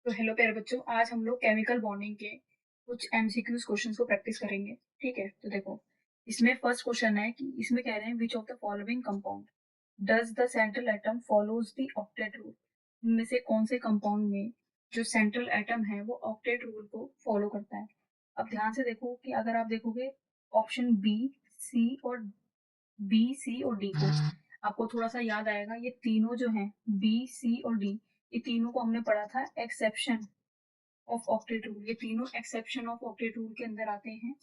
तो हेलो प्यारे बच्चों, आज हम लोग केमिकल बॉन्डिंग के कुछ एमसीक्यूज क्वेश्चंस को प्रैक्टिस करेंगे। ठीक है, तो देखो इसमें फर्स्ट क्वेश्चन है कि इसमें कह रहे हैं which of the following compound does the central atom follows the octet rule. इनमें से कौन से कंपाउंड में जो सेंट्रल एटम है वो ऑक्टेट रूल को फॉलो करता है। अब ध्यान से देखो कि अगर आप देखोगे ऑप्शन बी, सी और डी को, आपको थोड़ा सा याद आएगा। ये तीनों जो हैं बी, सी और डी, ये तीनों को हमने पढ़ा था एक्सेप्शन ऑफ ऑक्टेट रूल। ये तीनों एक्सेप्शन ऑफ ऑक्टेट रूल के अंदर आते हैं,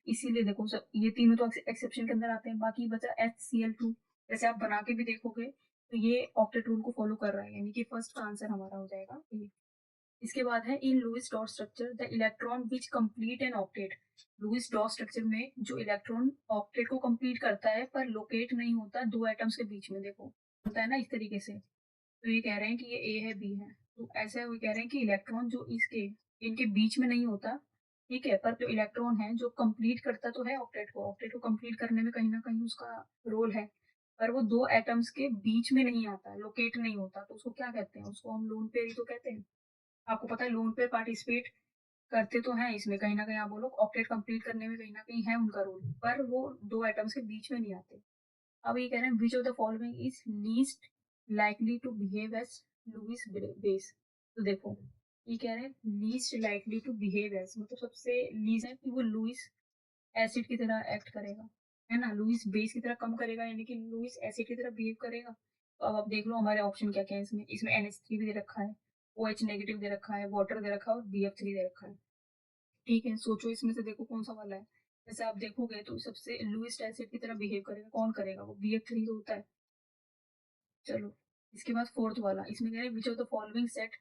इसीलिए देखो सब ये तीनों तो एक्सेप्शन के अंदर आते हैं। बाकी बचा HCl2, जैसे आप बना के भी देखोगे तो ये ऑक्टेट रूल को फॉलो कर रहा है, यानी कि फर्स्ट का आंसर हमारा हो जाएगा ए। इसके बाद है in Lewis dot structure the electron which complete an octet. Lewis dot structure में जो इलेक्ट्रॉन ऑक्टेट को कंप्लीट करता है पर लोकेट नहीं होता दो एटम्स के बीच में, देखो होता है ना इस तरीके से। तो ये कह रहे हैं कि ये ए है, बी है, तो ऐसे वो कह रहे हैं कि इलेक्ट्रॉन जो इसके इनके बीच में नहीं होता, ठीक है, पर जो इलेक्ट्रॉन है जो कंप्लीट करता तो है ऑक्टेट को कंप्लीट करने में कहीं ना कहीं उसका रोल है, पर वो दो एटम्स के बीच में नहीं आता, लोकेट नहीं होता, तो उसको क्या कहते हैं? उसको हम लोन पेयर ही तो कहते हैं। आपको पता है लोन पेयर पार्टिसिपेट करते तो हैं इसमें, कहीं ना कहीं आप बोलो ऑक्टेट कंप्लीट करने में कहीं ना कहीं है उनका रोल, पर वो दो एटम्स के बीच में नहीं आते। अब ये कह रहे हैं which of the following is least likely to behave as Lewis base. तो देखो ये कह रहे हैं least likely to behave as, मतलब सबसे लीज है कि वो लुईस एसिड की तरह एक्ट करेगा, है ना, लुईस बेस की तरह कम करेगा, यानी कि लुईस एसिड की तरह बिहेव करेगा। तो अब आप देख लो हमारे ऑप्शन क्या क्या है इसमें। इसमें NH3 भी दे रखा है, OH नेगेटिव दे रखा है, वाटर दे रखा है और BF3 दे रखा है। ठीक है, सोचो इसमें से देखो कौन सा वाला है। जैसे आप देखोगे तो सबसे लुईस एसिड की तरह बिहेव करेगा, कौन करेगा? वो BF3 तो होता है। चलो इसके बाद फोर्थ वाला, इसमें कह रहे हैं which of the following set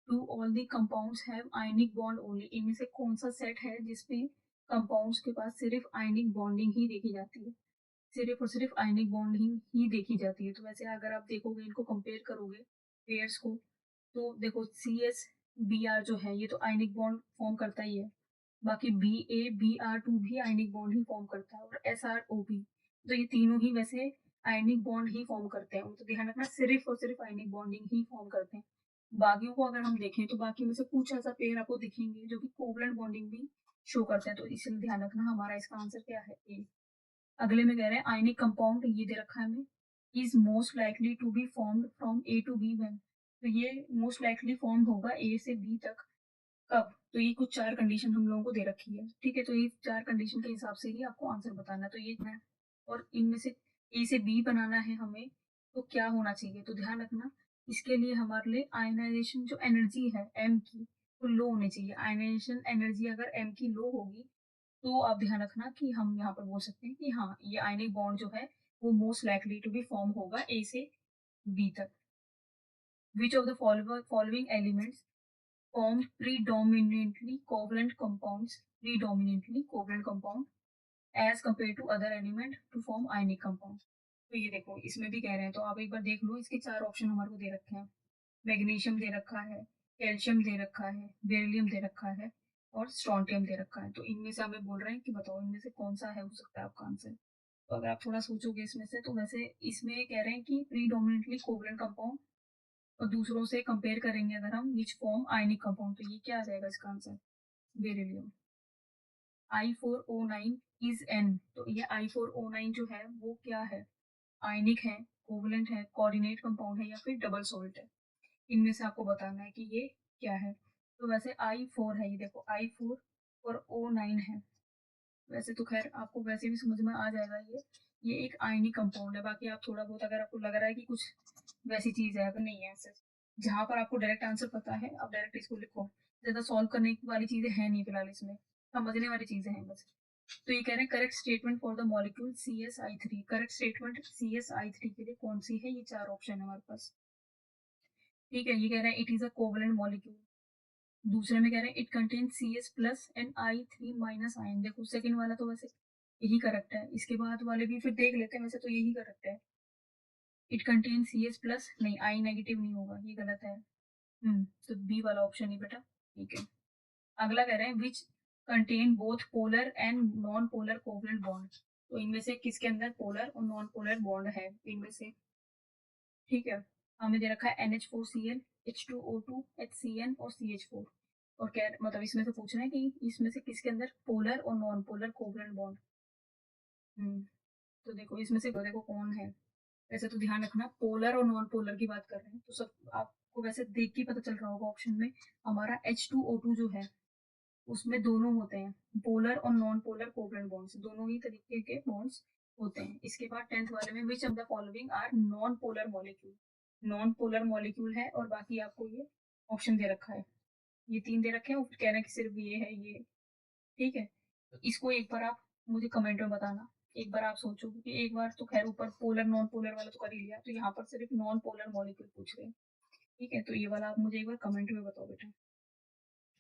to all the compounds have ionic bond only. इनमें से कौन सा सेट है जिसमें कंपाउंड्स के पास सिर्फ आयनिक बॉन्डिंग ही देखी जाती है, सिर्फ और सिर्फ आयनिक बॉन्डिंग ही देखी जाती है। तो वैसे अगर आप देखोगे इनको कंपेयर करोगे पेयर्स को, तो देखो CSBr जो है ये तो आयनिक बॉन्ड फॉर्म करता ही है, बाकी BaBr2 भी आयनिक बॉन्ड ही फॉर्म करता है, और SrOP, तो ये तीनों ही वैसे आयनिक बॉन्ड ही फॉर्म करते हैं, तो ध्यान रखना सिर्फ और सिर्फ आयनिक बॉन्डिंग ही फॉर्म करते हैं। बाकियों को अगर हम देखें तो बाकी में से कुछ ऐसा पेयर आपको दिखेंगे जो कि कोवलेंट बॉन्डिंग भी शो करते हैं, तो इसलिए ध्यान रखना हमारा इसका आंसर क्या है, ए। अगले में कह रहे हैं आयनिक कंपाउंड, ये दे रखा है हमें, is most likely to be formed from a to b when. तो ये मोस्ट लाइकली फॉर्म होगा ए से बी तक कब? तो ये कुछ चार कंडीशन हम लोगों को दे रखी है, ठीक है, तो ये चार कंडीशन के हिसाब से ही आपको आंसर बताना है, तो ये है। और इनमें से ए से बी बनाना है हमें, तो क्या होना चाहिए? तो ध्यान रखना इसके लिए हमारे लिए आयनाइजेशन जो एनर्जी है एम की वो लो होनी चाहिए। आयनाइजेशन एनर्जी अगर एम की लो होगी तो आप ध्यान रखना कि हम यहाँ पर बोल सकते हैं कि हाँ ये आयनिक बॉन्ड जो है वो most likely to be form होगा ए से बी तक। Which of the following elements form predominantly covalent compounds, predominantly covalent compound as compared to other element to form ionic compound। तो ये देखो इसमें भी कह रहे हैं, तो आप एक बार देख लो, इसके चार ऑप्शन हमारे को दे रखे हैं। मैग्नीशियम दे रखा है, कैल्शियम दे रखा है, बेरिलियम दे रखा है और स्ट्रोंटियम दे रखा है। तो इनमें से हमें बोल रहे हैं कि बताओ इनमें से कौन सा है हो सकता है आपका आंसर। तो अगर आप थोड़ा सोचोगे इसमें से, तो वैसे इसमें कह रहे हैं कि प्रीडोमिनेटली कोवलेंट कंपाउंड, और दूसरों से कंपेयर करेंगे अगर हम विच फॉर्म आयनिक कंपाउंड, तो ये क्या आ जाएगा इसका answer? Beryllium. I4O9 is an, तो ये I4O9 जो है वो क्या है? आयनिक है, कोवलेंट है, कोऑर्डिनेट कंपाउंड है या फिर डबल सॉल्ट है? इनमें से आपको बताना है कि ये क्या है। तो वैसे I4 है, ये देखो I4 और O9 है। वैसे तो खैर आपको वैसे भी समझ में आ जाएगा, ये एक आयनिक कंपाउंड है। बाकी आप थोड़ा बहुत अगर आपको लग रहा है कि कुछ वैसी चीज है, अगर नहीं है ऐसे, जहां पर आपको डायरेक्ट आंसर पता है आप डायरेक्ट इसको लिखो। ज्यादा सॉल्व करने वाली चीजें हैं नहीं फिलहाल इसमें, समझने वाली चीजें हैं बस। तो ये कह रहे हैं correct statement for the molecule CSI3। Correct statement CSI3 के लिए कौन सी है? ये चार ऑप्शन है हमारे पास। ठीक है, ये कह रहे हैं it is a covalent molecule. दूसरे में कह रहे हैं it contain CS plus and I3 minus ion. देखो सेकंड वाला तो वैसे यही करेक्ट है, इसके बाद वाले भी फिर देख लेते हैं, वैसे तो यही करेक्ट है। इट कंटेन CS प्लस, नहीं I नेगेटिव नहीं होगा, ये गलत है। तो बी वाला ऑप्शन ही बेटा ठीक है। अगला कह रहे हैं which contain both polar and non polar covalent bond. तो इनमें से किसके अंदर पोलर और नॉन पोलर बॉन्ड है इनमें से? ठीक है, हमें दे रखा है NH4Cl, H2O2, HCN और CH4, और क्या मतलब इसमें से पूछ रहे हैं कि इसमें से किसके अंदर पोलर और नॉन पोलर कोवलेंट बॉन्ड। तो देखो इसमें से देखो कौन है। वैसे तो ध्यान रखना पोलर और नॉन पोलर की बात कर रहे हैं, तो सब आपको वैसे देख के पता चल रहा होगा ऑप्शन में हमारा H2O2 जो है उसमें दोनों होते हैं, पोलर और नॉन पोलर कोवलेंट बॉन्ड्स, दोनों ही तरीके के बॉन्ड्स होते हैं। इसके बाद 10th वाले में which of the following are non polar molecule, non polar molecule है और बाकी आपको ये ऑप्शन दे रखा है, ये 3 दे रखे हैं और फिर कह रहे हैं कि सिर्फ ये है ये। ठीक है, तो इसको एक बार आप मुझे कमेंट में बताना, एक बार आप सोचो, क्योंकि एक बार तो खैर ऊपर पोलर नॉन पोलर वाला तो कर ही लिया, तो यहाँ पर सिर्फ नॉन पोलर मॉलिक्यूल पूछ रहे हैं। ठीक है, तो ये वाला आप मुझे एक बार कमेंट में बताओ बेटा।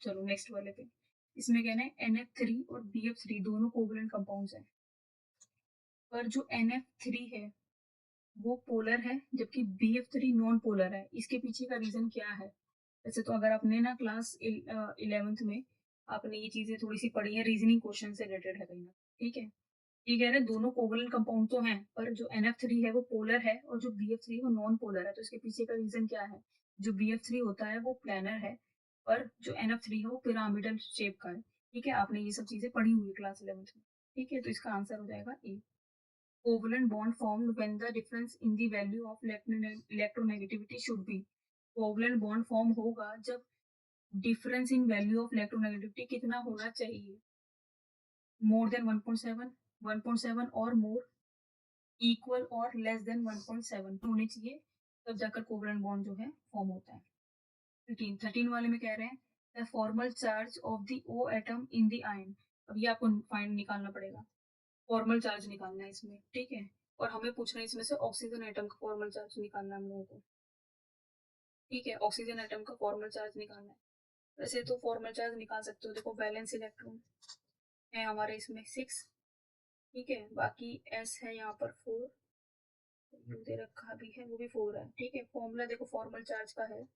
चलो नेक्स्ट वाले पे, इसमें कहना है NF3 और BF3 दोनों कोवलेंट कंपाउंड्स हैं, पर जो NF3 है वो पोलर है जबकि BF3 नॉन पोलर है। इसके पीछे का रीजन क्या है? वैसे तो अगर आपने ना क्लास 11th में आपने ये चीजें थोड़ी सी पढ़ी है, रीजनिंग क्वेश्चन से रिलेटेड है कहीं ना। ठीक है, ये कह रहे हैं दोनों कोवलेंट कंपाउंड तो हैं, पर जो NF3 है वो पोलर है और जो BF3 है वो नॉन पोलर है। तो इसके पीछे का रीजन क्या है? जो BF3 होता है वो प्लेनर है, पर जो NF3 है वो पिरामिडल शेप का है। ठीक है, आपने ये सब चीजें पढ़ी हुई क्लास 11th में। ठीक है, तो इसका आंसर हो जाएगा A. Covalent bond formed when the difference in the value of electronegativity should be. Covalent bond form होगा जब difference in value of electronegativity कितना होना चाहिए? मोर देन 1.7, 1.7 और मोर, इक्वल और लेस देन 1.7 होने चाहिए, तब जाकर कोवलेंट बॉन्ड जो है फॉर्म होता है। 13 वाले में कह रहे हैं the formal charge of the O atom in the ion. अब ये आपको फाइंड निकालना पड़ेगा, फॉर्मल चार्ज निकालना है इसमें। ठीक है, और हमें पूछना है इसमें से ऑक्सीजन एटम का फॉर्मल चार्ज निकालना है हम लोगों को। ठीक है, ऑक्सीजन एटम का फॉर्मल चार्ज निकालना है। वैसे तो फॉर्मल चार्ज निकाल सकते हो, देखो बैलेंस इलेक्ट्रॉन है हमारे इसमें 6। ठीक है, बाकी S है यहाँ पर 4, यू दे रखा भी है वो भी 4 है। ठीक है, फॉर्मूला देखो फॉर्मल चार्ज का है,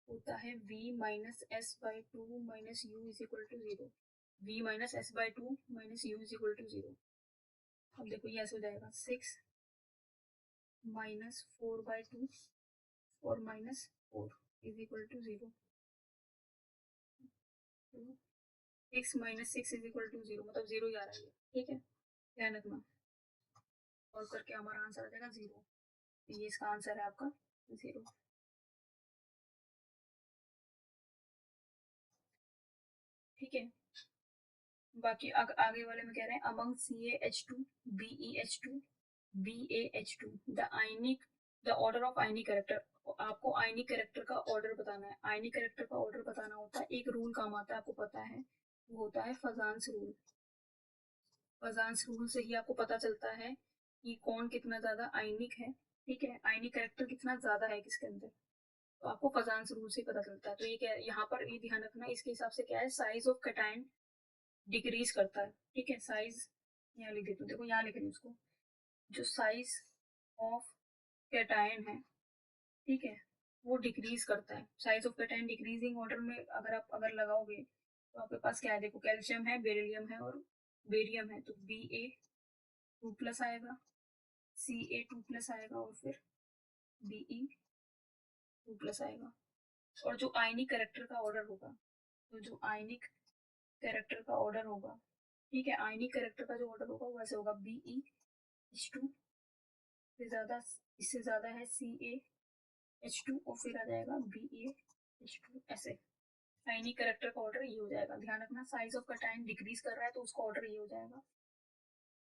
होता है V minus S by two minus U is equal to 0। V minus S by two minus U is equal to 0। अब देखो ये ऐसे हो जाएगा 6 माइनस 4/2 और minus 4 is equal to 0। 6 minus 6 is equal to 0, मतलब 0 ही आ रहा है। ठीक है, ध्यान रखना, और करके हमारा आंसर आ जाएगा 0। ये इसका आंसर है आपका 0। ठीक है, बाकी आगे वाले में कह रहे हैं among CaH2, BeH2, BaH2 the ionic the order of ionic character. आपको आयनिक कैरेक्टर का ऑर्डर बताना है। आयनिक कैरेक्टर का ऑर्डर बताना होता है, एक रूल काम आता है, आपको पता है, वो होता है फजान्स रूल। फजान्स रूल से ही आपको पता चलता है कि कौन कितना ज्यादा आयनिक है। ठीक है, आयनिक कैरेक्टर कितना ज्यादा है किसके अंदर, तो आपको फजान्स रूल से पता चलता है। तो ये क्या है, यहाँ पर ये ध्यान रखना, इसके हिसाब से क्या है, साइज ऑफ कैटायन डिक्रीज करता है। ठीक है, साइज यहाँ लिख देती हूँ, देखो यहाँ लिख रही हूँ उसको, जो साइज ऑफ कैटायन है, ठीक है, वो डिक्रीज करता है। Size of cation decreasing order में अगर लगाओगे तो आपके पास क्या है, देखो कैल्शियम है, बेरिलियम है और बेरियम है, तो Ba2+ आएगा, Ca2+ आएगा और फिर Be2+ आएगा। और जो आयनिक कैरेक्टर का ऑर्डर होगा, तो जो आयनिक कैरेक्टर का ऑर्डर होगा, ठीक है, आयनिक कैरेक्टर का जो ऑर्डर होगा वो ऐसे होगा, BeH2 से ज्यादा, इससे ज्यादा है CaH2 और फिर आ जाएगा BaH2 ऐसे। आयनिक कैरेक्टर का ऑर्डर ये हो जाएगा। ध्यान रखना, साइज ऑफ कैटायन डिक्रीज कर रहा है तो उसका ऑर्डर ये हो जाएगा,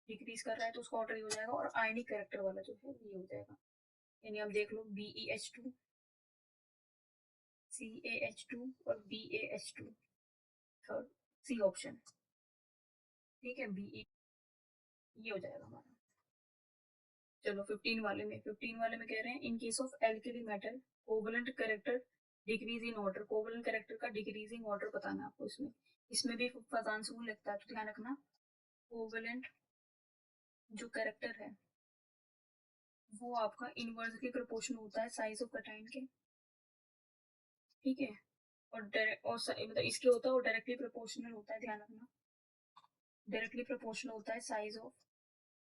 डिक्रीज कर रहा है तो उसका ऑर्डर ये हो जाएगा, और आयनिक कैरेक्टर वाला जो है ये हो जाएगा। यानी आप देख लो BeH2, CaH2 और BaH2, थर्ड सी ऑप्शन। ठीक है, Be ये हो जाएगा हमारा। चलो 15 वाले में कह रहे हैं in case of alkali metal covalent character decrease in order. Covalent character का डिक्रीजिंग ऑर्डर बताना है आपको। इसमें भी फजान्स रूल लगता है, तो ध्यान रखना, कोवलेंट जो कैरेक्टर है वो आपका इनवर्सली प्रोपोर्शनल होता है साइज ऑफ कैटायन के। ठीक है, और मतलब इसके होता है, और डायरेक्टली प्रोपोर्शनल होता है, ध्यान रखना, डायरेक्टली प्रोपोर्शनल होता है साइज ऑफ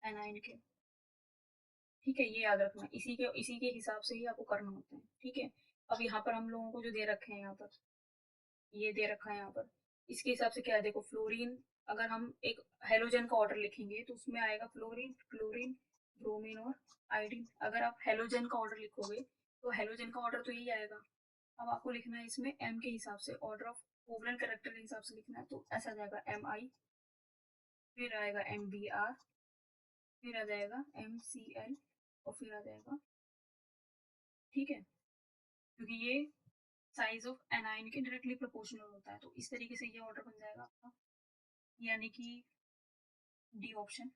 एनायन के। ठीक है, ये याद रखना, इसी के हिसाब से ही आपको करना होता है। ठीक है, अब यहाँ पर हम लोगों को जो दे रखे हैं, यहाँ पर ये दे रखा है यहाँ पर, इसके हिसाब से क्या है, देखो फ्लोरीन, अगर हम एक हेलोजन का ऑर्डर लिखेंगे तो उसमें आएगा फ्लोरीन, क्लोरीन, ब्रोमीन और आयोडीन। अगर आप हेलोजन का ऑर्डर लिखोगे तो हेलोजन का ऑर्डर तो यही आएगा। अब आपको लिखना है इसमें एम के हिसाब से, ऑर्डर ऑफ कोवलेंट कैरेक्टर के हिसाब से लिखना है, तो ऐसा आ जाएगा एम आई, फिर आएगा एम बी आर, फिर आ जाएगा एम सी एल, और फिर आ जाएगा, ठीक है, क्योंकि ये साइज ऑफ एनाइन के डायरेक्टली प्रोपोर्शनल होता है, तो इस तरीके से ये ऑर्डर बन जाएगा आपका, यानी कि डी ऑप्शन।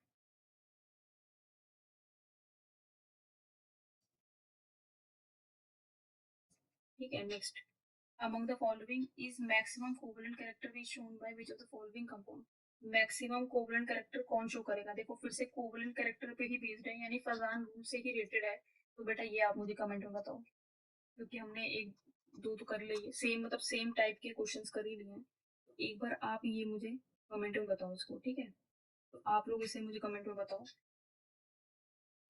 ठीक है, next, among the following is maximum covalent character is shown by which of the following compound। Maximum covalent character कौन शो करेगा, देखो फिर से कोवलेंट कैरेक्टर पे ही बेस्ड है, यानी फजान रूल से ही रिलेटेड है, तो बेटा ये आप मुझे कमेंट में बताओ, क्योंकि हमने एक दो तो कर लिए सेम, मतलब सेम टाइप के क्वेश्चंस कर ही लिए हैं, तो एक बार आप ये मुझे कमेंट में बताओ इसको। ठीक है, तो आप लोग इसे मुझे कमेंट में बताओ।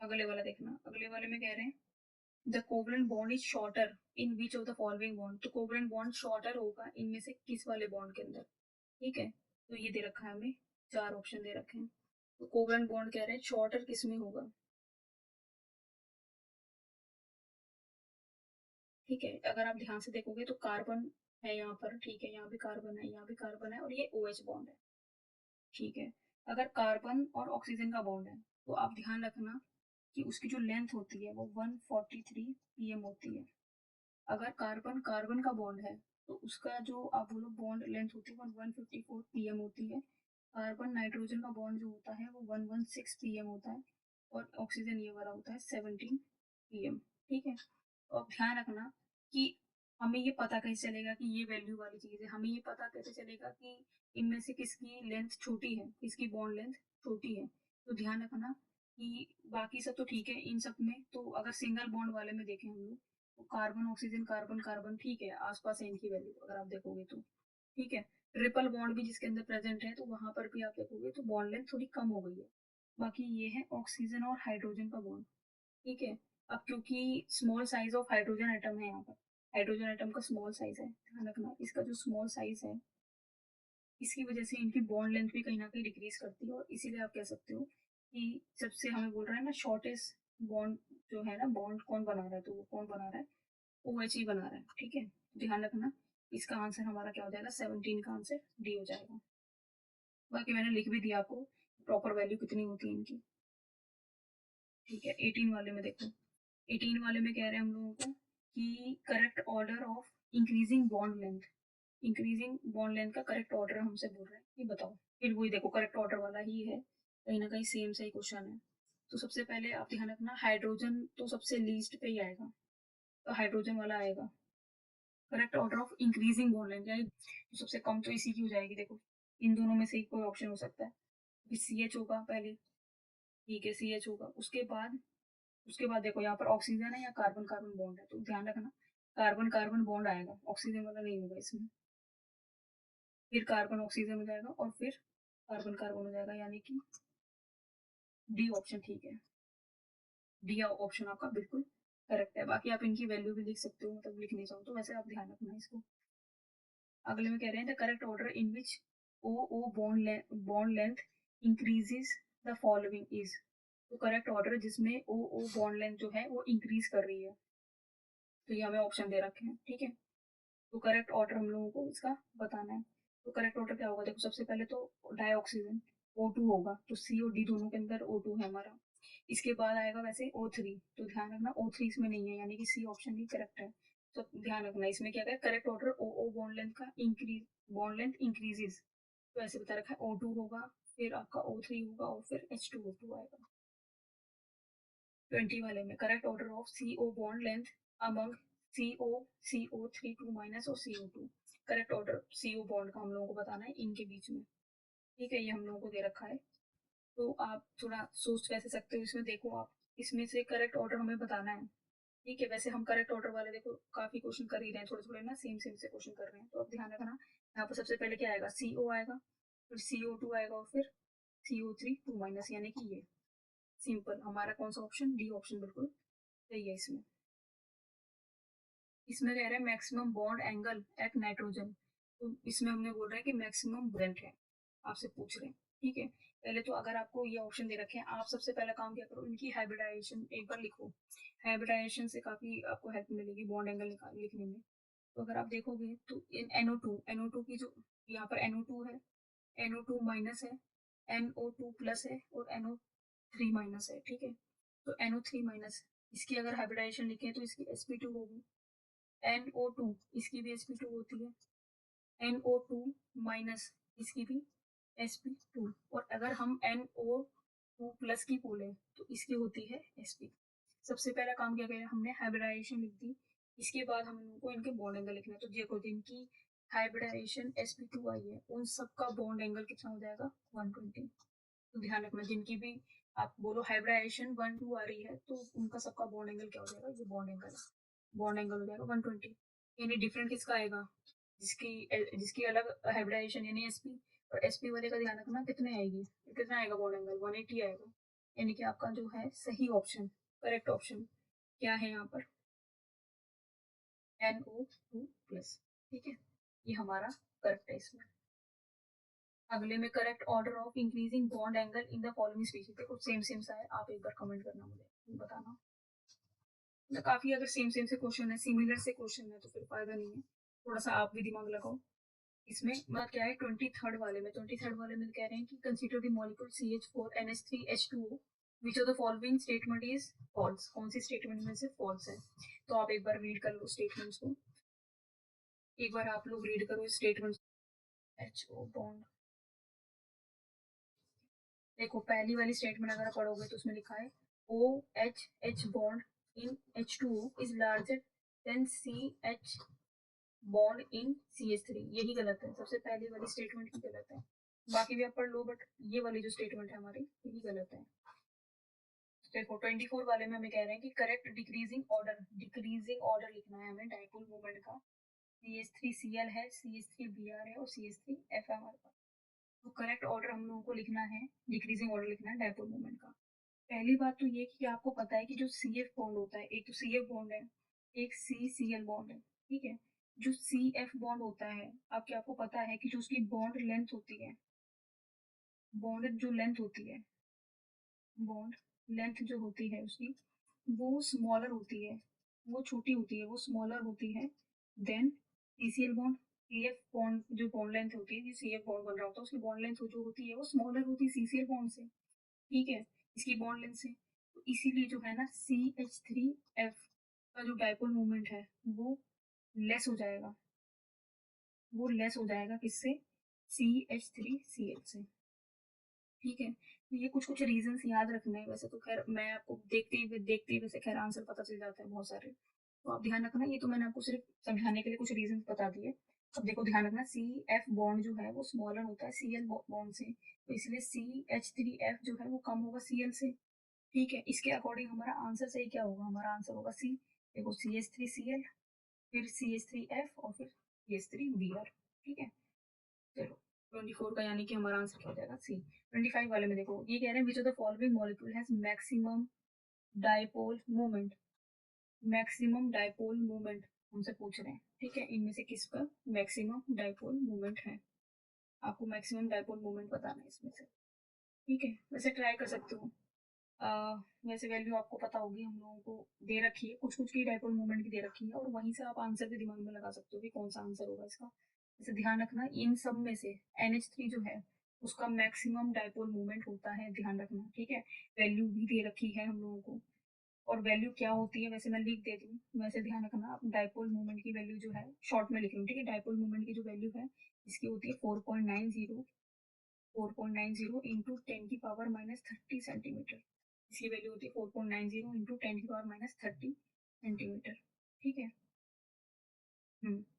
अगले वाला देखना, अगले वाले में कह रहे हैं the covalent bond is shorter in which of the following bond, तो कोवलेंट बॉन्ड शॉर्टर होगा इनमें से किस वाले बॉन्ड के अंदर। ठीक है, तो ये दे रखा है हमें, चार ऑप्शन दे रखे हैं, तो कोवलेंट बॉन्ड कह रहे हैं शॉर्टर किस में होगा। ठीक है, अगर आप ध्यान से देखोगे तो कार्बन है यहाँ पर, ठीक है, यहाँ भी कार्बन है, यहाँ भी कार्बन है, और ये OH बॉन्ड है। ठीक है, अगर कार्बन और ऑक्सीजन का बॉन्ड है तो आप ध्यान रखना कि उसकी जो लेंथ होती है वो 143 pm होती है। अगर कार्बन कार्बन का बॉन्ड है तो उसका जो आप बोलो बॉन्ड लेंथ होती है वो 154 pm होती है। कार्बन नाइट्रोजन का बॉन्ड जो होता है वो 116 pm होता है, और ऑक्सीजन ये वाला होता है 17 pm। ठीक है, तो अब ध्यान रखना कि हमें ये पता कैसे चलेगा कि ये वैल्यू वाली चीज है, हमें ये पता कैसे चलेगा कि इनमें से किसकी लेंथ छोटी है, किसकी बॉन्ड लेंथ छोटी है। तो ध्यान रखना कि बाकी सब तो ठीक है इन सब में, तो अगर सिंगल बॉन्ड वाले में देखें हम लोग तो कार्बन ऑक्सीजन कार्बन कार्बन, ठीक है, आसपास है इनकी वैल्यू अगर आप देखोगे तो। ठीक है, ट्रिपल बॉन्ड भी जिसके अंदर प्रेजेंट है तो वहां पर भी आप देखोगे तो बॉन्ड लेंथ थोड़ी कम हो गई है। बाकी ये है ऑक्सीजन और हाइड्रोजन का बॉन्ड। ठीक है, अब क्योंकि small size of hydrogen atom है यहाँ पर, हाइड्रोजन एटम का स्मॉल साइज है, ध्यान रखना इसका जो स्मॉल साइज है इसकी वजह से इनकी बॉन्ड लेंथ भी कहीं ना कहीं डिक्रीज करती है, और इसीलिए आप कह सकते हो कि सबसे हमें बोल रहा है ना शॉर्टेस्ट बॉन्ड जो है ना, बॉन्ड कौन बना रहा है, तो वो कौन बना रहा है, OH ही बना रहा है। ठीक है, ध्यान रखना इसका आंसर हमारा क्या हो जाएगा, 17 का आंसर डी हो जाएगा। बाकी मैंने लिख भी दिया आपको प्रॉपर वैल्यू कितनी होती है इनकी। ठीक है, 18 वाले में देखो, 18 वाले में कह रहे हैं हम लोगों को कि correct order of increasing bond length, increasing bond length का करेक्ट ऑर्डर हमसे बोल रहे हैं, ये बताओ। फिर वही देखो करेक्ट ऑर्डर वाला ही है, कहीं ना कहीं सेम सही क्वेश्चन है। तो सबसे पहले आप ध्यान रखना हाइड्रोजन तो सबसे लीस्ट पे ही आएगा, तो हाइड्रोजन वाला आएगा। Correct order of increasing bond length यानी तो सबसे कम तो इसी की हो जाएगी, देखो इन दोनों में से ही कोई ऑप्शन हो सकता है, CH होगा पहले। ठीक है, CH होगा, उसके बाद देखो यहाँ पर ऑक्सीजन है या कार्बन कार्बन बॉन्ड है, तो ध्यान रखना कार्बन कार्बन बॉन्ड आएगा, ऑक्सीजन वाला नहीं होगा इसमें। फिर कार्बन ऑक्सीजन हो जाएगा और फिर कार्बन कार्बन हो जाएगा, यानी कि डी ऑप्शन ठीक है, डी ऑप्शन आपका बिल्कुल करेक्ट है। बाकी आप इनकी वैल्यू भी लिख सकते हो, मतलब लिख नहीं चाहो तो वैसे आप ध्यान रखना इसको। अगले में कह रहे हैं the correct order in which O O bond length increases the following is, तो करेक्ट ऑर्डर जिसमें ओ ओ बॉन्ड लेंथ जो है वो इंक्रीज कर रही है, तो ये हमें ऑप्शन दे रखे हैं। ठीक है, तो करेक्ट ऑर्डर हम लोगों को इसका बताना है। तो करेक्ट ऑर्डर क्या होगा, देखो सबसे पहले तो डाइऑक्सीजन O2 होगा, तो C और D दोनों के अंदर O2 है हमारा। इसके बाद आएगा वैसे O3, तो ध्यान रखना O3 इसमें नहीं है, यानी कि C ऑप्शन ही करेक्ट है। तो ध्यान रखना इसमें क्या है, correct order O O bond length का इंक्रीज, बॉन्ड लेंथ इंक्रीजेस, तो ऐसे बता रखा है O2 होगा, फिर आपका O3 होगा और फिर H2O2 आएगा। 20 वाले में correct order of CO bond length among CO, CO3 2 minus और CO2, correct order CO bond का हम लोगों को बताना है इनके बीच में। ठीक है, ये हम लोगों को दे रखा है, तो आप थोड़ा सोच कैसे सकते हो इसमें, देखो आप इसमें से करेक्ट ऑर्डर हमें बताना है। ठीक है, वैसे हम करेक्ट ऑर्डर वाले देखो काफी क्वेश्चन कर ही रहे हैं, थोड़े थोड़े ना सेम सेम से क्वेश्चन कर रहे हैं, तो अब ध्यान रखना यहाँ पर सबसे पहले क्या आएगा, CO आएगा, फिर CO2 आएगा और फिर CO3 2 माइनस, यानी कि ये सिंपल। हमारा कौन सा ऑप्शन? डी ऑप्शन बिल्कुल सही है। इसमें कह रहे हैं maximum bond angle at nitrogen, तो इसमें हमने बोल रहा है कि मैक्सिमम ब्रेंट है, आपसे पूछ रहे हैं। ठीक है, पहले तो अगर आपको ये ऑप्शन दे रखे हैं, आप सबसे पहला काम क्या करो, इनकी हाइब्रिडाइजेशन एक बार लिखो। हाइब्रिडाइजेशन से काफी आपको हेल्प मिलेगी बॉन्ड एंगल लिखने में। तो अगर आप देखोगे तो इन NO2 की जो यहाँ पर NO2 है, NO2 माइनस है, NO2 प्लस है और NO3 माइनस है। ठीक है, तो NO3 माइनस, इसकी अगर हाइब्रिडाइजेशन लिखें तो इसकी sp2 होगी। NO2 इसकी भी sp2 होती है, NO2 माइनस इसकी भी sp2, और अगर हम NO2 प्लस की बोले तो इसकी होती है sp। सबसे पहला काम क्या करें, हमने हाइब्रिडाइजेशन लिख दी, इसके बाद हम लोगों को इनके बॉन्ड एंगल लिखना है। तो देखो जिनकी हाइब्रिडाइजेशन sp2 आई है उन सबका बॉन्ड एंगल कितना हो जाएगा? 120। तो ध्यान रखना, जिनकी भी आप बोलो हाइब्रिडाइजेशन 1-2 आ रही है तो उनका सबका बॉन्ड एंगल क्या हो जाएगा? ये बॉन्ड एंगल है, बॉन्ड एंगल हो जाएगा 120। यानी डिफरेंट किसका आएगा? जिसकी जिसकी अलग हाइब्रिडाइजेशन यानी sp, और sp वाले का ध्यान रखना कितने आएगी, कितना आएगा बॉन्ड एंगल? 180 आएगा। यानी कि आपका जो है सही ऑप्शन, करेक्ट ऑप्शन क्या है यहाँ पर? NO2 plus. ठीक है, ये हमारा करेक्ट है इसमें। अगले में correct order of increasing bond angle in the following species, देखो सेम सेम सा है, आप एक बार कमेंट करना, मुझे बताना। मतलब काफी अगर सेम सेम से क्वेश्चन है, सिमिलर से क्वेश्चन है तो फिर फायदा नहीं है, थोड़ा सा आप भी दिमाग लगाओ। इसमें मतलब क्या है 23rd वाले में कह रहे हैं कि consider the molecule CH4NH3H2O which of the following statement is false, कौन सी स्टेटमेंट में से फॉल्स है? तो आप एक बार रीड कर लो स्टेटमेंट्स को, एक बार आप लोग रीड करो स्टेटमेंट। HO बॉन्ड, देखो पहली वाली स्टेटमेंट अगर पढ़ोगे तो उसमें लिखा है OH bond in H2O is larger than CH bond in CH3, यही गलत है, सबसे पहली वाली स्टेटमेंट ही गलत है। बाकी भी आप पढ़ लो बट ये वाली जो स्टेटमेंट है हमारी यही गलत है। देखो 24 वाले में हमें कह रहे हैं कि करेक्ट डिक्रीजिंग ऑर्डर लिखना है हमें डाइपोल मोमेंट का। CH3Cl है, CH3Br है और CH3F है हमारे पास। तो करेक्ट ऑर्डर हम लोगों को लिखना है, डिक्रीजिंग ऑर्डर लिखना है डाइपोल मोमेंट का। पहली बात तो ये कि आपको पता है कि जो CF बॉन्ड होता है, एक तो CF बॉन्ड है, एक CCl बॉन्ड है। ठीक है, जो CF बॉन्ड होता है, आपको पता है कि जो उसकी बॉन्ड लेंथ होती है, बॉन्ड जो लेंथ होती है, बॉन्ड लेंथ जो होती है उसकी, वो स्मॉलर होती है, वो छोटी होती है, वो स्मॉलर होती है than CCl bond. CF bond जो बॉन्ड लेंथ होती है, CF बॉन्ड बन रहा होता है, उसकी बॉन्ड लेंथ जो होती है वो स्मॉलर होती है CCl बॉन्ड से। ठीक है, इसकी बॉन्ड लेंथ से, तो इसीलिए जो है ना CH3F का जो डाइपोल मोमेंट है वो लेस हो जाएगा, वो लेस हो जाएगा किससे? CH3Cl से। ठीक है, तो ये कुछ कुछ रीजंस याद रखना है। वैसे तो खैर मैं आपको देखते ही वैसे खैर आंसर पता चल जाता है बहुत सारे, तो आप ध्यान रखना, ये तो मैंने आपको सिर्फ समझाने के लिए कुछ रीजंस बता दिए। अब देखो ध्यान रखना, CF बॉन्ड जो है वो स्मॉलर होता है Cl बॉन्ड से, तो इसलिए CH3F जो है वो कम होगा Cl से। ठीक है, इसके अकॉर्डिंग हमारा आंसर सही क्या होगा? हमारा आंसर होगा सी। देखो CH3Cl, फिर CH3F और फिर CH3Br। ठीक है, चलो 24 का यानी कि हमारा आंसर क्या हो जाएगा? सी। 25 वाले में देखो ये कह रहे हैं which of the following molecule has maximum dipole moment, maximum dipole moment हमसे पूछ रहे हैं। ठीक है, इनमें से किसका मैक्सिमम डाइपोल मोमेंट है? आपको मैक्सिमम डाइपोल मोमेंट बताना है इसमें से। ठीक है, वैसे ट्राई कर सकते हो। वैसे वैल्यू आपको पता होगी, हम लोगों को दे रखी है, कुछ कुछ की डाइपोल मोमेंट की दे रखी है, और वहीं से आप आंसर भी दिमाग में लगा सकते हो कि कौन सा आंसर होगा इसका। जैसे ध्यान रखना, इन सब में से NH3 जो है उसका मैक्सिमम डाइपोल मोमेंट होता है, ध्यान रखना। ठीक है, वैल्यू भी दे रखी है हम लोगों को, और वैल्यू क्या होती है वैसे मैं लिख देती हूँ, वैसे ध्यान रखना, आप डाइपोल मोमेंट की वैल्यू जो है शॉर्ट में लिख रही हूँ। ठीक है, डाइपोल मोमेंट की जो वैल्यू है इसकी होती है 4.90 इंटू 10⁻³ सेंटीमीटर। इसकी वैल्यू होती है 4.90 इंटू 10⁻³ सेंटीमीटर। ठीक है,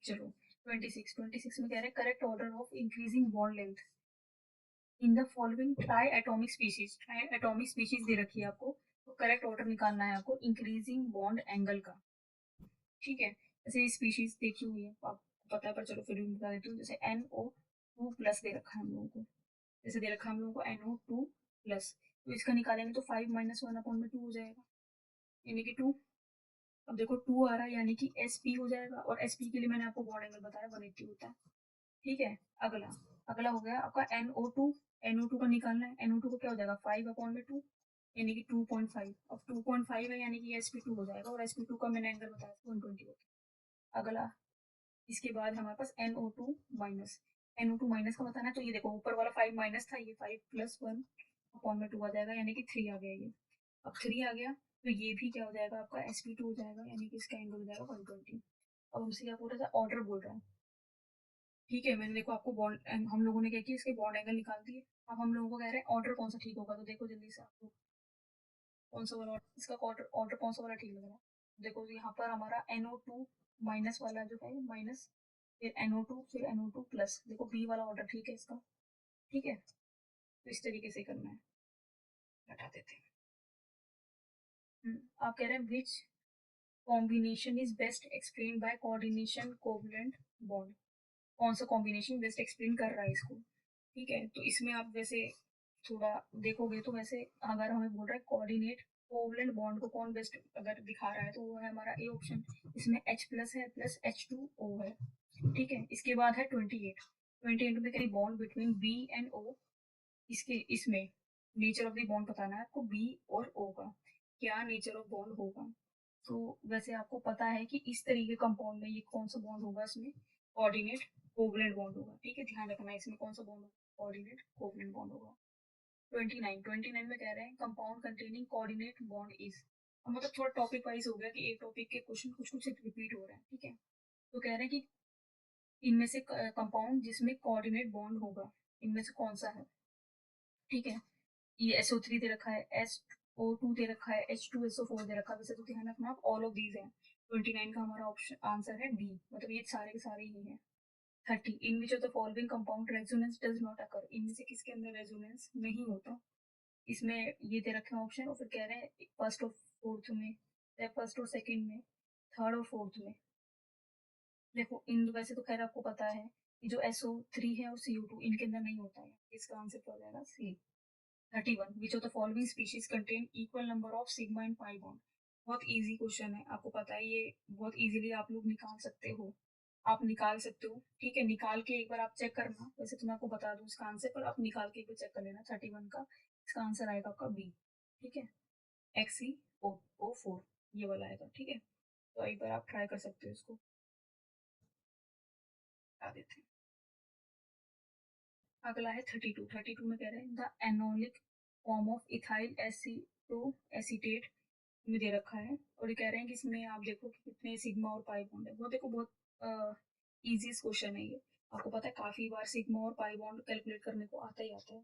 चलो 26 में कह रहे हैं correct order of increasing bond length in the following triatomic species, triatomic species दे रखी है आपको, तो करेक्ट ऑर्डर निकालना है आपको इंक्रीजिंग बॉन्ड एंगल का। ठीक है, जैसे स्पीशीज देखी हुई है आपको पता है, पर चलो फिर भी बता देती हूँ। जैसे NO2 प्लस दे रखा है हम लोगों को, जैसे दे रखा है हम लोगों को NO2 प्लस, तो इसका निकालेंगे तो 5 - 1/2 हो जाएगा, यानी कि 2। अब देखो 2 आ रहा है यानी कि SP हो जाएगा, और SP के लिए मैंने आपको बॉन्ड एंगल बताया 180 होता है। ठीक है, अगला अगला हो गया आपका NO2। NO2 का निकालना है, NO2 को क्या हो जाएगा 5/2 यानी कि 2.5। अब 2.5 है यानी कि SP2 हो जाएगा, और SP2 का मैंने एंगल बताया 120 होता है। अगला इसके बाद हमारे पास NO2 माइनस। NO2 माइनस का बताना है, तो ये देखो ऊपर वाला 5 माइनस था, ये 5 + 1/2 आ जाएगा, यानी कि 3 आ गया ये। अब 3 आ गया तो ये भी क्या हो जाएगा आपका SP2 हो जाएगा, यानी कि इसका एंगल हो जाएगा 120। अब हमसे क्या पूरा सा ऑर्डर बोल रहा है। ठीक है, मैंने देखो आपको बॉन्ड, हम लोगों ने क्या किया, इसके बॉन्ड एंगल निकाल दिए। अब हम लोगों को कह रहे हैं ऑर्डर कौन सा ठीक होगा, तो देखो जल्दी से आपको कौन सा वाला इसका ऑर्डर ऑर्डर कौन सा वाला ठीक लग रहा है। देखो यहाँ पर हमारा NO2 माइनस वाला जो है माइनस, फिर NO2, फिर NO2 प्लस, देखो बी वाला ऑर्डर ठीक है इसका। ठीक है, तो इस तरीके से करना है, हटा देते हैं। आप कह रहे हैं which combination is best explain by coordination covalent bond. कौन सा कॉम्बिनेशन बेस्ट एक्सप्लेन कर रहा है इसको। ठीक है, तो इसमें आप वैसे थोड़ा देखोगे तो वैसे अगर हमें बोल रहा है कोऑर्डिनेट कोवलेंट बॉन्ड को कौन बेस्ट अगर दिखा रहा है, तो वो है हमारा ए ऑप्शन। इसमें H+ है प्लस H2O है। ठीक है, इसके बाद है 28 में कहीं bond between B and O। इसके इसमें नेचर ऑफ द बॉन्ड बताना है आपको B और O का, क्या नेचर ऑफ बॉन्ड होगा। तो वैसे आपको पता है कि इस तरीके कंपाउंड में ये कौन सा बॉन्ड होगा, इसमें कोऑर्डिनेट कोवलेंट बॉन्ड होगा। ठीक है, ध्यान रखना इसमें कौन सा बॉन्ड होगा, कोऑर्डिनेट कोवलेंट बॉन्ड होगा। 29 में कह रहे हैं compound containing coordinate bond is. अब मतलब थोड़ा टॉपिक वाइज हो गया कि एक टॉपिक के क्वेश्चन कुछ कुछ रिपीट हो रहे हैं। ठीक है, तो कह रहे हैं कि इनमें से कंपाउंड जिसमें कोऑर्डिनेट बॉन्ड होगा, इनमें से कौन सा है। ठीक है, ये SO3 दे रखा है, SO2 दे रखा है, H2SO4 दे रखा है, वैसे तो ध्यान रखना आप ऑल ऑफ दीज हैं। 29 का हमारा ऑप्शन आंसर है डी, मतलब ये सारे के सारे ही हैं। 30 in which of the following compound resonance does not occur. इनमें से किसके अंदर रेजोनेंस नहीं होता। इसमें ये दे रखे हैं ऑप्शन, और फिर कह रहे हैं फर्स्ट और फोर्थ में, या फर्स्ट और सेकंड में, थर्ड और फोर्थ में। देखो इन वैसे तो खैर आपको पता है कि जो SO3 है और CO2 इनके अंदर नहीं होता है, इसका आंसर क्या हो जाएगा सी। 31 विच of the following species contain equal number of sigma and pi bond. बहुत इजी क्वेश्चन है, आपको पता है ये बहुत इजीली आप लोग निकाल सकते हो, आप निकाल सकते हो। ठीक है, निकाल के एक बार आप चेक करना, वैसे तो मैं आपको बता दूं इसका आंसर, पर आप निकाल के एक बार चेक कर लेना। 31 का इसका आंसर आएगा आपका बी। ठीक है, XeO4 ये वाला आएगा। ठीक है, तो एक बार आप ट्राई कर सकते हो इसको, बता देते हैं। अगला है 32 में कह रहे हैं the enolic form of ethyl acetoacetate में दे रखा है, और ये कह रहे हैं कि इसमें आप देखो कि कितने सिग्मा और पाई बॉन्ड है। वो देखो बहुत इजी क्वेश्चन है ये, आपको पता है काफी बार सिग्मा और पाई बॉन्ड कैलकुलेट करने को आता ही आता है।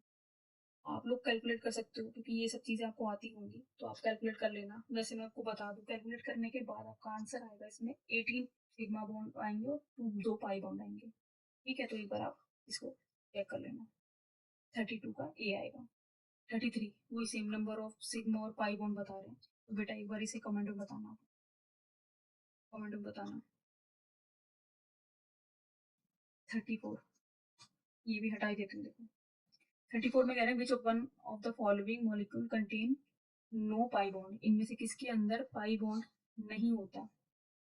आप लोग कैलकुलेट कर सकते हो क्योंकि ये सब चीजें आपको आती होंगी, तो आप कैलकुलेट कर लेना। वैसे मैं आपको बता दूं, कैलकुलेट करने के बाद आपका आंसर आएगा इसमें 18 सिग्मा बॉन्ड आएंगे और 2 पाई बॉन्ड आएंगे। ठीक है, तो एक बार आप इसको चेक कर लेना। 32 का ए आएगा। 33 वही सेम नंबर ऑफ सिग्मा और पाई बॉन्ड बता रहे हैं, तो बेटा एक बार इसे कमेंट में बताना, कमेंट में बताना। 34 ये भी हटा ही देते हैं। देखो 34 में कह रहे हैं which of one of the following molecule contain no pi bond. इनमें से किसके अंदर पाई बॉन्ड नहीं होता,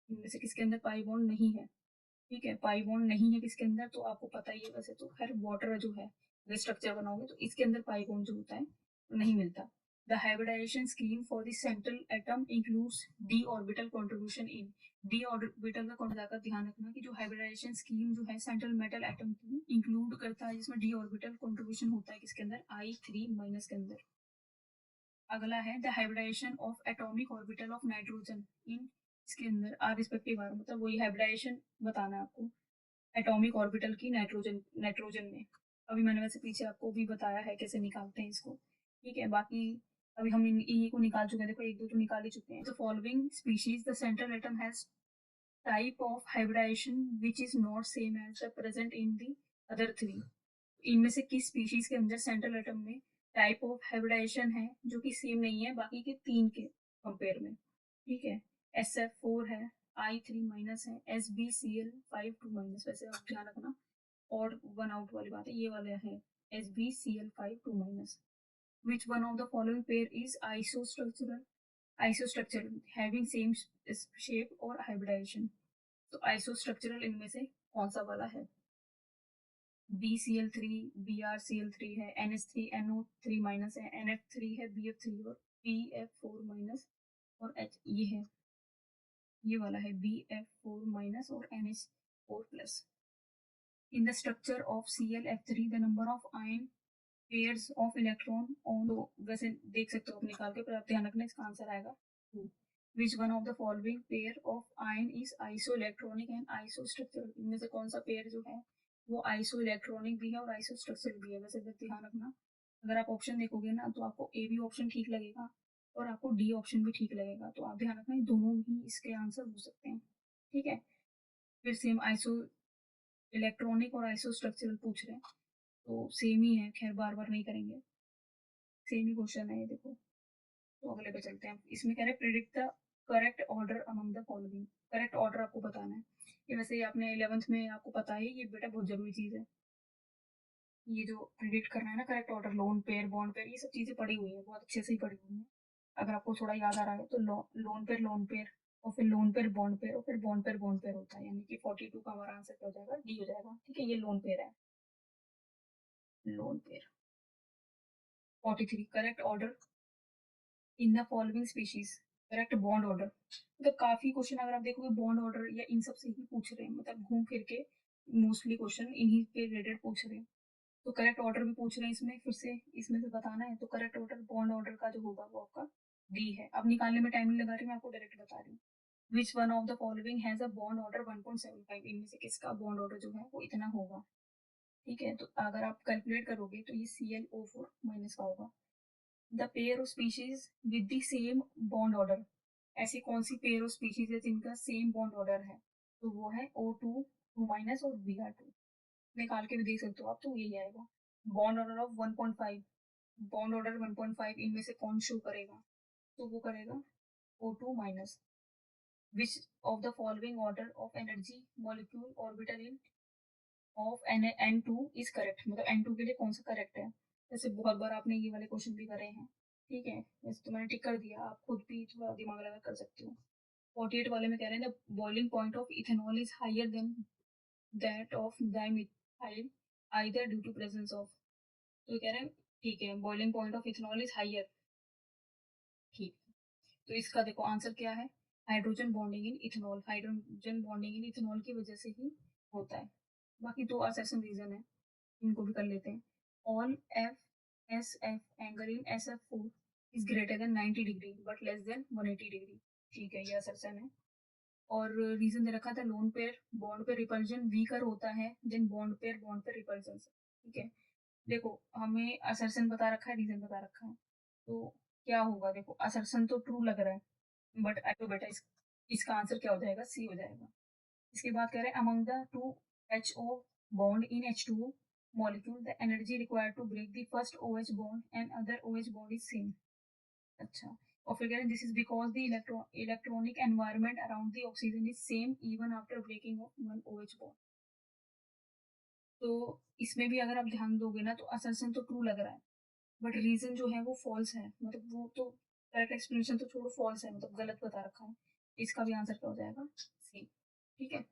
इनमें से किसके अंदर पाई बॉन्ड नहीं है। ठीक है, पाई बॉन्ड नहीं है किसके अंदर, तो आपको पता ही है वैसे तो खैर वाटर जो है अगर स्ट्रक्चर बनाओगे तो इसके अंदर पाई बॉन्ड जो होता है तो नहीं मिलता। The hybridisation scheme for the central atom includes D orbital contribution in. D orbital का कौन जाकर ध्यान रखना कि जो हाइब्रिडाइजेशन स्कीम जो है सेंट्रल मेटल एटम की इंक्लूड करता है, जिसमें डी ऑर्बिटल कंट्रीब्यूशन होता है किसके अंदर I3- के अंदर। अगला है the hybridisation of atomic orbital of nitrogen in, इसके अंदर आर रिस्पेक्टिव आर, मतलब वही हाइब्रिडाइजेशन बताना है आपको एटॉमिक ऑर्बिटल की नाइट्रोजन नाइट्रोजन में। अभी मैंने वैसे पीछे आपको भी बताया है कैसे निकालते हैं इसको। ठीक है, बाकी अभी हम इन्हीं को निकाल चुके हैं, देखो एक दो तो निकाल ही चुके हैं। The following species the central atom has type of hybridisation which is not same as the present in the other 3। इनमें से किस स्पीशीज के अंदर सेंट्रल एटम में टाइप ऑफ हाइब्रिडाइजेशन है जो कि सेम नहीं है बाकी के 3 के कंपेयर में। ठीक है, SF4 है, I3- है, SbCl5 2-। वैसे आप ध्यान रखना और 1 आउट वाली बात है, ये वाले है SbCl5 2-। Which one of the following pair is isostructural? Isostructural having same shape और hybridization. तो isostructural इनमें से कौन सा वाला है? BCl3 BrCl3 है, NH3NO3 माइनस है, NF3 है, BF3 और BF4 माइनस और H ये है, ये वाला है BF4 माइनस और NH4 plus. In the structure of ClF3 the number of ion pairs of electron on, तो वैसे देख सकते हो आप निकाल के, पर आप ध्यान रखना इसका आंसर आएगा 2. Which one of the following pair of ion is isoelectronic and isostructural? इनमें से कौन सा पेयर जो है वो आइसोइलेक्ट्रॉनिक भी है और आइसोस्ट्रक्चरल भी है. वैसे ध्यान रखना, अगर आप ऑप्शन देखोगे ना तो आपको ए बी ऑप्शन ठीक लगेगा और आपको डी ऑप्शन भी ठीक लगेगा. तो आप ध्यान रखना दोनों ही इसके आंसर हो सकते हैं. ठीक है, फिर सेम आइसो इलेक्ट्रॉनिक और आइसोस्ट्रक्चरल पूछ रहे हैं तो सेम ही है, खैर बार बार नहीं करेंगे, सेम ही क्वेश्चन है ये देखो. तो अगले पे चलते हैं. इसमें कह रहे हैं predict the correct order among the following. Correct order आपको बताना है. ये वैसे आपने 11th में आपको पता है, ये बेटा बहुत जरूरी चीज है. ये जो प्रिडिक्ट करना है ना correct order, lone pair bond pair, ये सब चीजें पड़ी हुई है, बहुत अच्छे से ही पड़ी हुई है. अगर आपको थोड़ा याद आ रहा है तो लोन पेयर और फिर लोन पेयर बॉन्ड पेयर और फिर बॉन्ड पेयर होता है. यानी कि 42 का हमारा आंसर क्या हो जाएगा? डी हो जाएगा. ठीक है, ये लोन पेयर है. Lone pair. 43 correct order in the following species. Correct bond order. मतलब काफी क्वेश्चन अगर आप देखोगे बॉन्ड ऑर्डर या इन सब से ही पूछ रहे हैं, मतलब घूम फिर के मोस्टली क्वेश्चन इन्हीं पे रिलेटेड पूछ रहे हैं. तो करेक्ट ऑर्डर भी पूछ रहे हैं इसमें, फिर से इसमें से बताना है. तो करेक्ट ऑर्डर बॉन्ड ऑर्डर का जो होगा वो आपका डी है. अब निकालने में टाइम नहीं लगा रही, मैं आपको डायरेक्ट बता रही हूँ. Which one of the following has a bond order 1.75. इनमें से किसका बॉन्ड ऑर्डर जो है वो इतना होगा? ठीक है, तो अगर आप कैलकुलेट करोगे तो ये ClO4 माइनस का होगा. The pair of species with the same bond order. ऐसी कौन सी पेयर ऑफ स्पीशीज है जिनका सेम बॉन्ड ऑर्डर है? तो वो है O2 2 माइनस और Br2. निकाल के भी देख सकते हो आप, तो यही आएगा. Bond order of 1.5, bond order 1.5 इनमें से कौन शो करेगा? तो वो करेगा O2 minus. Which of the following order of energy molecule orbital in of N2 is correct. मतलब N2 के लिए कौन सा करेक्ट है? जैसे बहुत बार आपने ये वाले क्वेश्चन भी करे हैं. ठीक है, वैसे तो मैंने टिक कर दिया, आप खुद भी थोड़ा दिमाग लगा कर सकते हो. 48 वाले में कह रहे हैं the boiling point of ethanol is higher than that of dimethyl ether due to presence of. तो कह रहे हैं ठीक है, boiling point of ethanol is higher. ठीक, तो इसका देखो आंसर क्या है? Hydrogen bonding in ethanol. Hydrogen bonding in ethanol की वजह से ही होता है. बाकी दो असर्शन रीजन है, इनको भी कर लेते हैं. All F S F angle in SF4 is greater than 90 degree but less than 180 degree. ठीक है, ये असर्शन है. और रीजन दे रखा था लोन पेयर बॉन्ड पे रिपल्जन वीकर होता है देन बॉन्ड पे रिपल्जन. ठीक है, देखो हमें असर्शन बता रखा है, रीजन बता रखा है, तो क्या होगा? देखो असर्शन तो ट्रू लग रहा है, बट आई तो बेटा इसका आंसर क्या हो जाएगा? सी हो जाएगा. इसके बाद कह रहे हैं among the two HO bond in H2O molecule the energy required to break the first OH bond and other OH bond is same. अच्छा, और फिर कह रहे हैं this is because the electronic environment around the oxygen is same even after breaking of one OH bond. तो इसमें भी अगर आप ध्यान दोगे ना तो असर्शन तो ट्रू लग रहा है, बट रीजन जो है वो फॉल्स है. मतलब वो तो करेक्ट एक्सप्लेनेशन तो छोड़ो, फॉल्स है, मतलब गलत बता रखा है. इसका भी आंसर क्या हो जाएगा? सी. ठीक है.